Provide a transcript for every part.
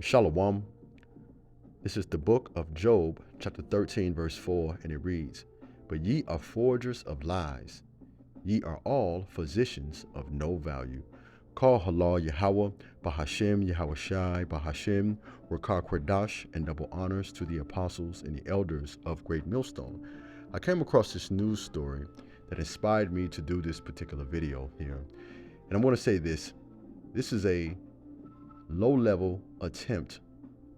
Shalom. This is the book of Job, chapter 13, verse 4, and it reads, "But ye are forgers of lies. Ye are all physicians of no value. Call Halal Yahweh, Bahashem Yahweh Shai, Bahashem, Rakar Quadash, and double honors to the apostles and the elders of Great Millstone." I came across this news story that inspired me to do this particular video here. And I'm going to say this. This is a low-level attempt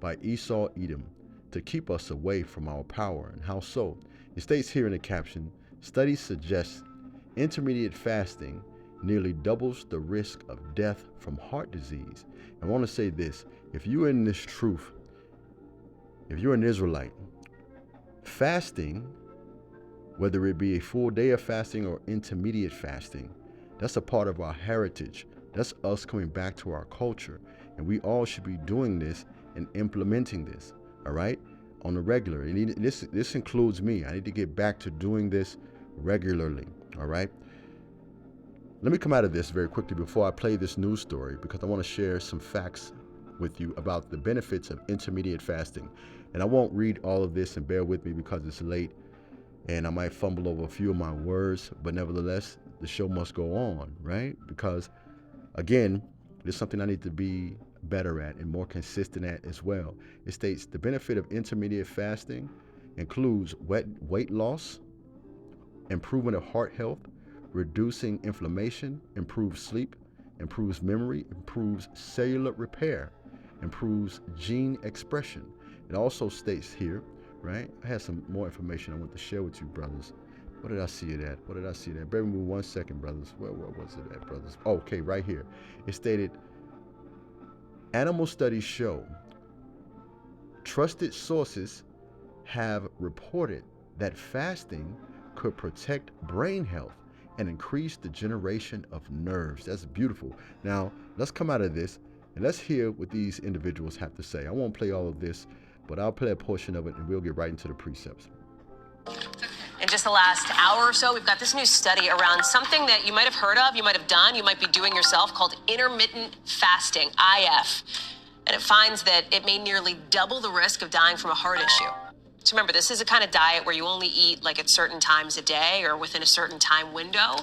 by Esau Edom to keep us away from our power. And how so? It states here in the caption, studies suggest intermediate fasting nearly doubles the risk of death from heart disease. I want to say this, if you're in this truth, if you're an Israelite, fasting, whether it be a full day of fasting or intermediate fasting, that's a part of our heritage. That's us coming back to our culture. And we all should be doing this and implementing this, all right, on the regular. And this includes me. I need to get back to doing this regularly, all right? Let me come out of this very quickly before I play this news story, because I want to share some facts with you about the benefits of intermediate fasting. And I won't read all of this, and bear with me because it's late and I might fumble over a few of my words, but nevertheless, the show must go on, right? Because again, there's something I need to be better at and more consistent at as well. It states the benefit of intermediate fasting includes weight loss, improvement of heart health, reducing inflammation, improves sleep, improves memory, improves cellular repair, improves gene expression. It also states here, right? I had some more information I want to share with you, brothers. What did I see it at? What did I see it at? Bear with me 1 second, brothers. Where was it at, brothers? Oh, okay, right here. It stated, animal studies show trusted sources have reported that fasting could protect brain health and increase the generation of nerves. That's beautiful. Now, let's come out of this and let's hear what these individuals have to say. I won't play all of this, but I'll play a portion of it and we'll get right into the precepts. In just the last hour or so, we've got this new study around something that you might have heard of, you might have done, you might be doing yourself, called intermittent fasting, IF. And it finds that it may nearly double the risk of dying from a heart issue. So remember, this is a kind of diet where you only eat like at certain times a day or within a certain time window.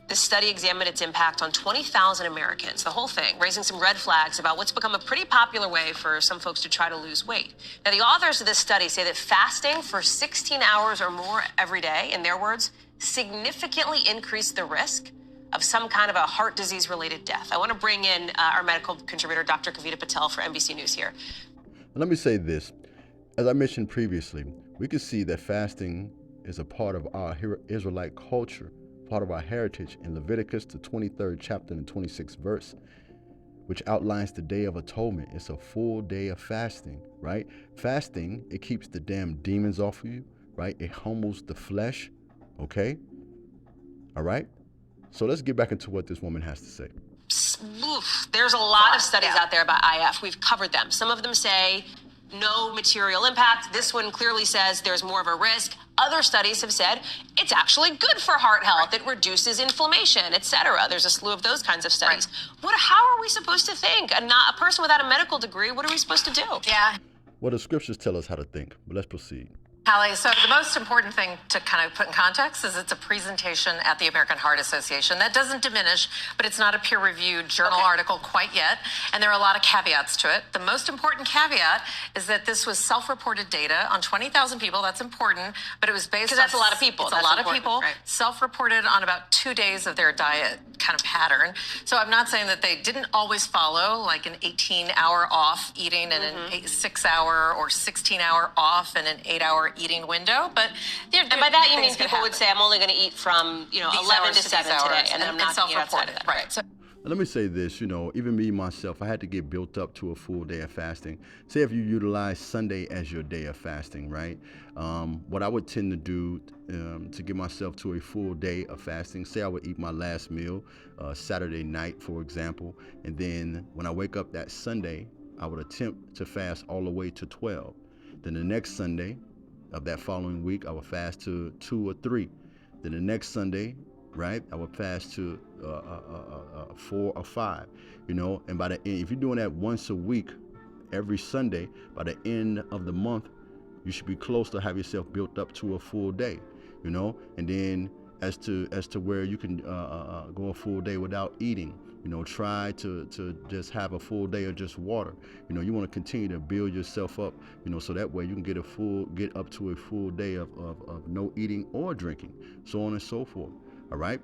This study examined its impact on 20,000 Americans, the whole thing, raising some red flags about what's become a pretty popular way for some folks to try to lose weight. Now, the authors of this study say that fasting for 16 hours or more every day, in their words, significantly increased the risk of some kind of a heart disease-related death. I want to bring in our medical contributor, Dr. Kavita Patel for NBC News here. Let me say this. As I mentioned previously, we can see that fasting is a part of our Israelite culture, part of our heritage in Leviticus, the 23rd chapter and the 26th verse, which outlines the Day of Atonement. It's a full day of fasting, right? Fasting, it keeps the damn demons off of you, right? It humbles the flesh, okay? All right? So let's get back into what this woman has to say. Oof, there's a lot of studies out there about IF. We've covered them. Some of them say no material impact. This one clearly says there's more of a risk. Other studies have said it's actually good for heart health. It reduces inflammation, etc. There's a slew of those kinds of studies. How are we supposed to think? A person without a medical degree, what are we supposed to do? Yeah. Well, the scriptures tell us how to think, but let's proceed. Hallie, so the most important thing to kind of put in context is it's a presentation at the American Heart Association. That doesn't diminish, but it's not a peer-reviewed journal article quite yet, and there are a lot of caveats to it. The most important caveat is that this was self-reported data on 20,000 people. That's important, but it was based on... Because that's a lot of people. It's a lot of people, right. Self-reported on about 2 days of their diet kind of pattern. So I'm not saying that they didn't always follow like an 18-hour off eating and an 6-hour or 16-hour off and an 8-hour eating window, but and by that you mean people would say I'm only going to eat from 11 to 7 today, and then I'm not going to eat outside of that. Right. So let me say this, even me myself, I had to get built up to a full day of fasting. Say if you utilize Sunday as your day of fasting, right? What I would tend to do to get myself to a full day of fasting, say I would eat my last meal Saturday night, for example, and then when I wake up that Sunday, I would attempt to fast all the way to 12. Then the next Sunday of that following week, I would fast to 2 or 3. Then the next Sunday, right, I would fast to 4 or 5. And by the end, if you're doing that once a week, every Sunday, by the end of the month, you should be close to have yourself built up to a full day, and then as to where you can go a full day without eating. Try to just have a full day of just water. You want to continue to build yourself up, so that way you can get up to a full day of no eating or drinking, so on and so forth. All right,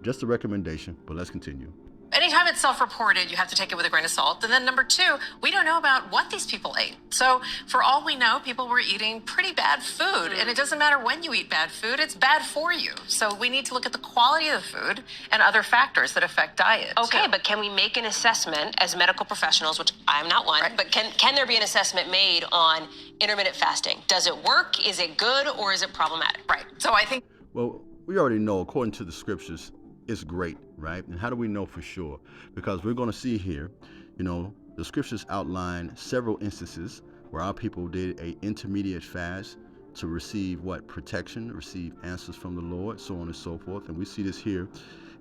just a recommendation, but let's continue. Anytime it's self-reported, you have to take it with a grain of salt. And then number two, we don't know about what these people ate. So for all we know, people were eating pretty bad food. And it doesn't matter when you eat bad food, it's bad for you. So we need to look at the quality of the food and other factors that affect diet. Okay, too. but can we make an assessment as medical professionals, which I'm not one, but can there be an assessment made on intermittent fasting? Does it work? Is it good, or is it problematic? Right. So I think... Well, we already know, according to the scriptures, it's great, right? And how do we know for sure? Because we're going to see here, the scriptures outline several instances where our people did a intermediate fast to receive protection, receive answers from the Lord, so on and so forth. And we see this here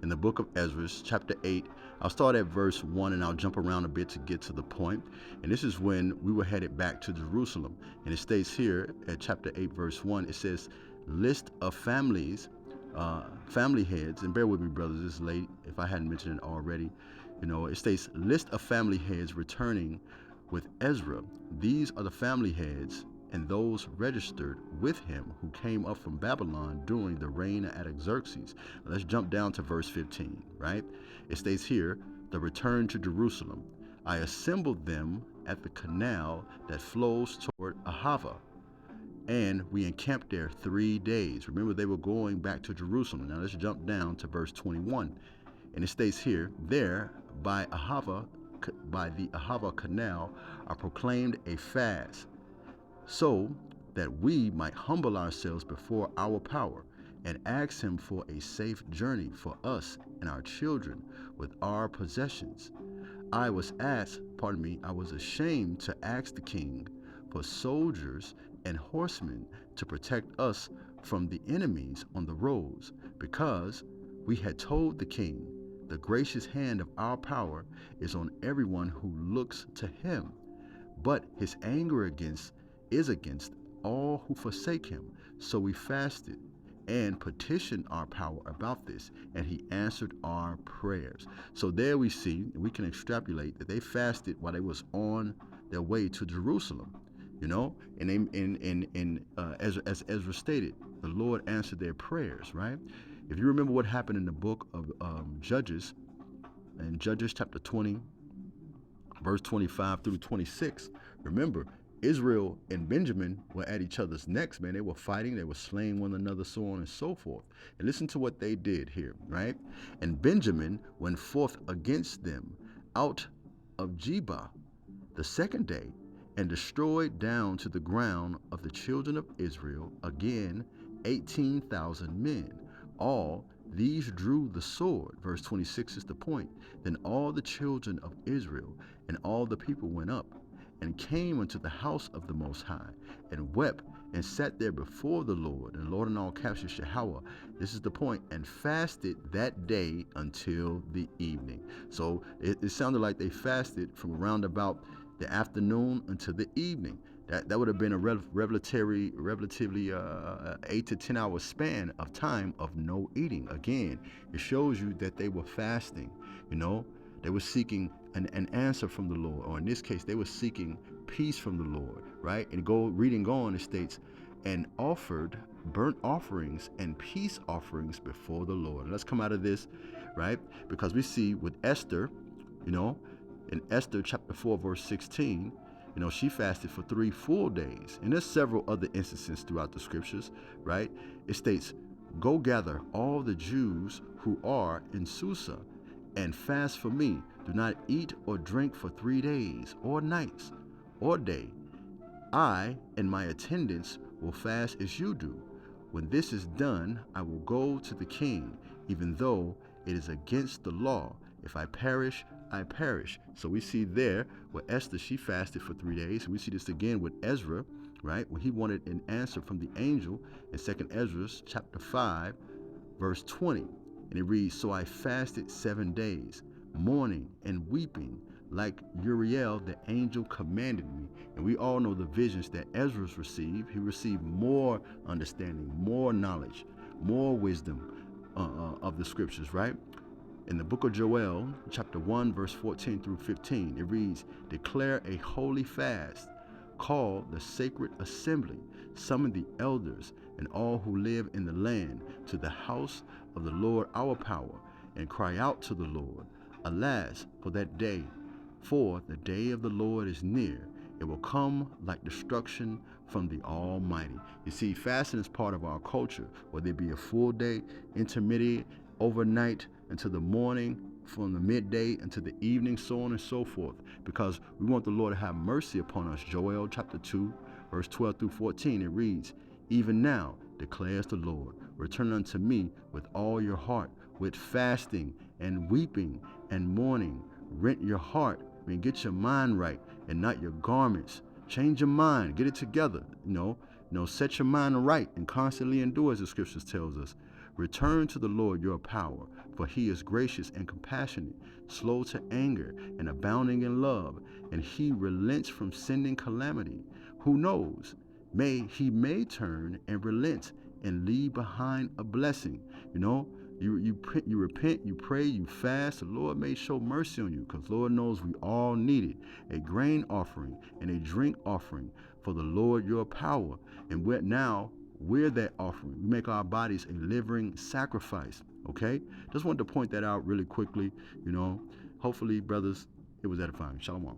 in the book of Ezra, chapter 8. I'll start at verse 1 and I'll jump around a bit to get to the point. And this is when we were headed back to Jerusalem. And it states here at chapter 8, verse 1, it says, list of family heads, and bear with me, brothers, it's late if I hadn't mentioned it already. It states, list of family heads returning with Ezra. These are the family heads and those registered with him who came up from Babylon during the reign of Artaxerxes. Now, let's jump down to verse 15, right? It states here, the return to Jerusalem. I assembled them at the canal that flows toward Ahava, and we encamped there 3 days. Remember, they were going back to Jerusalem. Now let's jump down to verse 21. And it states here, there by the Ahava canal, I proclaimed a fast, so that we might humble ourselves before our power and ask him for a safe journey for us and our children with our possessions. I was ashamed to ask the king for soldiers and horsemen to protect us from the enemies on the roads, because we had told the king, the gracious hand of our power is on everyone who looks to him, but his anger is against all who forsake him. So we fasted and petitioned our power about this, and he answered our prayers. So there we see, we can extrapolate that they fasted while they was on their way to Jerusalem. And as Ezra stated, the Lord answered their prayers, right? If you remember what happened in the book of Judges, in Judges chapter 20, verse 25 through 26, remember, Israel and Benjamin were at each other's necks, man. They were fighting, they were slaying one another, so on and so forth. And listen to what they did here, right? And Benjamin went forth against them out of Geba the second day, and destroyed down to the ground of the children of Israel again 18,000 men. All these drew the sword. Verse 26 is the point. Then all the children of Israel and all the people went up and came unto the house of the Most High and wept and sat there before the Lord. And Lord in all caps is Yahweh. This is the point. And fasted that day until the evening. So it sounded like they fasted from around about the afternoon until the evening. That would have been a relatively 8 to 10 hour span of time of no eating. Again, it shows you that they were fasting. They were seeking an answer from the Lord, or in this case, they were seeking peace from the Lord, right? And reading on, it states, and offered burnt offerings and peace offerings before the Lord. And let's come out of this, right? Because we see with Esther, in Esther chapter 4, verse 16, she fasted for 3 full days. And there's several other instances throughout the scriptures, right? It states, go gather all the Jews who are in Susa and fast for me. Do not eat or drink for 3 days or nights or day. I and my attendants will fast as you do. When this is done, I will go to the king, even though it is against the law. If I perish, I perish. So we see there where Esther, she fasted for 3 days. And we see this again with Ezra, right? When he wanted an answer from the angel in 2 Ezra chapter 5, verse 20. And it reads, so I fasted 7 days, mourning and weeping. like Uriel, the angel commanded me. And we all know the visions that Ezra received. He received more understanding, more knowledge, more wisdom of the scriptures, right? In the book of Joel, chapter 1, verse 14 through 15, it reads, "Declare a holy fast, call the sacred assembly, summon the elders and all who live in the land to the house of the Lord our power, and cry out to the Lord. Alas, for that day, for the day of the Lord is near. It will come like destruction from the Almighty." You see, fasting is part of our culture, whether it be a full day, intermediate, overnight, until the morning, from the midday until the evening, so on and so forth, because we want the Lord to have mercy upon us. Joel chapter 2, verse 12 through 14, it reads, "Even now, declares the Lord, return unto me with all your heart, with fasting and weeping and mourning. Rent your heart, get your mind right and not your garments. Change your mind, get it together, set your mind right and constantly endure, as the scriptures tells us. Return to the Lord your power, for he is gracious and compassionate, slow to anger and abounding in love, and he relents from sending calamity. Who knows? He may turn and relent and leave behind a blessing." You repent, you pray, you fast. The Lord may show mercy on you, because Lord knows we all need it. A grain offering and a drink offering for the Lord your power. And we're that offering. We make our bodies a living sacrifice. Okay? Just wanted to point that out really quickly. Hopefully, brothers, it was edifying. Shalom.